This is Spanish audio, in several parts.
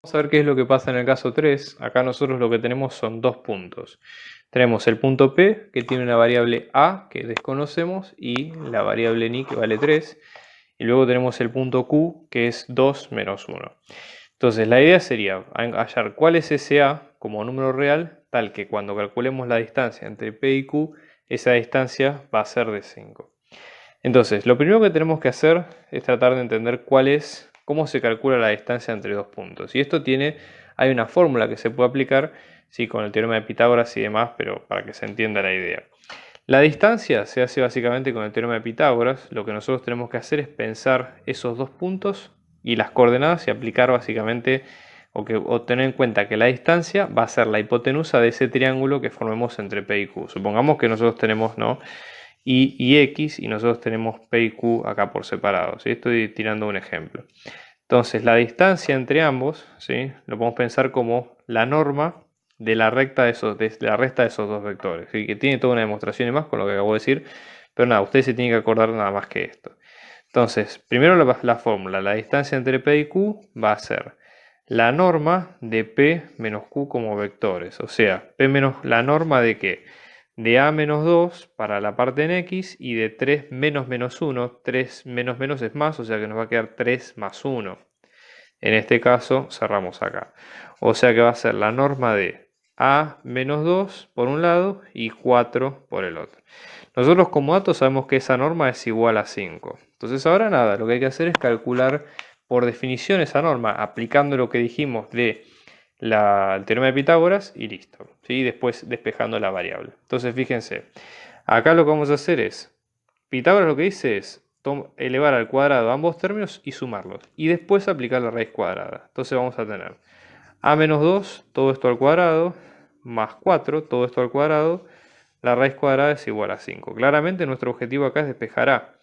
Vamos a ver qué es lo que pasa en el caso 3. Acá nosotros lo que tenemos son dos puntos. Tenemos el punto P, que tiene una variable A, que desconocemos, y la variable Ni, que vale 3. Y luego tenemos el punto Q, que es 2 menos 1. Entonces la idea sería hallar cuál es ese A como número real, tal que cuando calculemos la distancia entre P y Q, esa distancia va a ser de 5. Entonces, lo primero que tenemos que hacer es tratar de entender cómo se calcula la distancia entre dos puntos. Y esto hay una fórmula que se puede aplicar, sí, con el teorema de Pitágoras y demás, pero para que se entienda la idea. La distancia se hace básicamente con el teorema de Pitágoras. Lo que nosotros tenemos que hacer es pensar esos dos puntos y las coordenadas y aplicar básicamente o tener en cuenta que la distancia va a ser la hipotenusa de ese triángulo que formemos entre P y Q. Supongamos que nosotros tenemos, ¿no?, y X y nosotros tenemos P y Q acá por separado, ¿sí? Estoy tirando un ejemplo. Entonces la distancia entre ambos, ¿sí?, lo podemos pensar como la norma de la recta de esos dos vectores, ¿sí?, que tiene toda una demostración y más con lo que acabo de decir, pero nada, ustedes se tienen que acordar nada más que esto. Entonces, primero la fórmula, la distancia entre P y Q va a ser la norma de P menos Q como vectores, o sea, P menos la norma de ¿qué? De A menos 2 para la parte en X y de 3 menos menos 1, 3 menos menos es más, o sea que nos va a quedar 3 más 1. En este caso cerramos acá. O sea que va a ser la norma de A menos 2 por un lado y 4 por el otro. Nosotros como dato sabemos que esa norma es igual a 5. Entonces ahora nada, lo que hay que hacer es calcular por definición esa norma, aplicando lo que dijimos de el teorema de Pitágoras y listo, ¿sí? Después despejando la variable. Entonces fíjense, acá lo que vamos a hacer es, Pitágoras lo que dice es elevar al cuadrado ambos términos y sumarlos, y después aplicar la raíz cuadrada. Entonces vamos a tener a menos 2, todo esto al cuadrado, más 4, todo esto al cuadrado, la raíz cuadrada es igual a 5. Claramente nuestro objetivo acá es despejar A,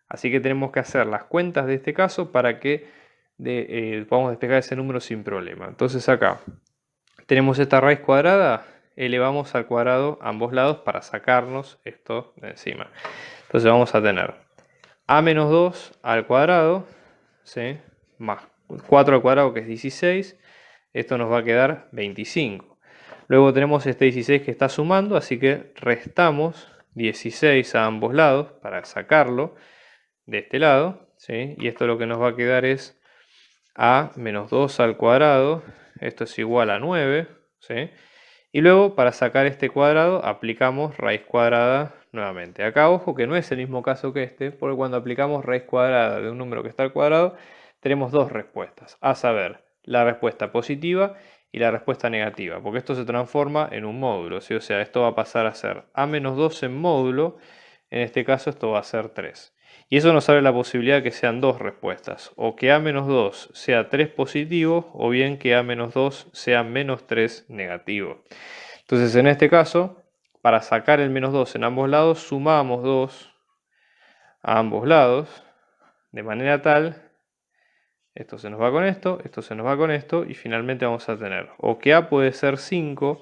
así que tenemos que hacer las cuentas de este caso para que podamos despejar ese número sin problema. Entonces acá tenemos esta raíz cuadrada, elevamos al cuadrado ambos lados para sacarnos esto de encima. Entonces vamos a tener a menos 2 al cuadrado, ¿sí?, más 4 al cuadrado, que es 16. Esto nos va a quedar 25. Luego tenemos este 16 que está sumando, así que restamos 16 a ambos lados para sacarlo de este lado, ¿sí? Y esto lo que nos va a quedar es a menos 2 al cuadrado, esto es igual a 9, ¿sí? Y luego para sacar este cuadrado aplicamos raíz cuadrada nuevamente. Acá ojo que no es el mismo caso que este, porque cuando aplicamos raíz cuadrada de un número que está al cuadrado, tenemos dos respuestas, a saber, la respuesta positiva y la respuesta negativa, porque esto se transforma en un módulo, ¿sí? O sea, esto va a pasar a ser a menos 2 en módulo, en este caso esto va a ser 3. Y eso nos abre la posibilidad de que sean dos respuestas, o que a menos 2 sea 3 positivo, o bien que a menos 2 sea menos 3 negativo. Entonces en este caso, para sacar el menos 2 en ambos lados, sumamos 2 a ambos lados, de manera tal, esto se nos va con esto se nos va con esto, y finalmente vamos a tener o que A puede ser 5,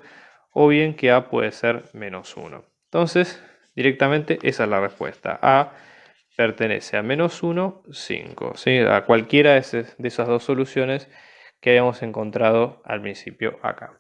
o bien que A puede ser menos 1. Entonces, directamente esa es la respuesta. A pertenece a menos 1, 5, ¿sí? A cualquiera de esas dos soluciones que habíamos encontrado al principio acá.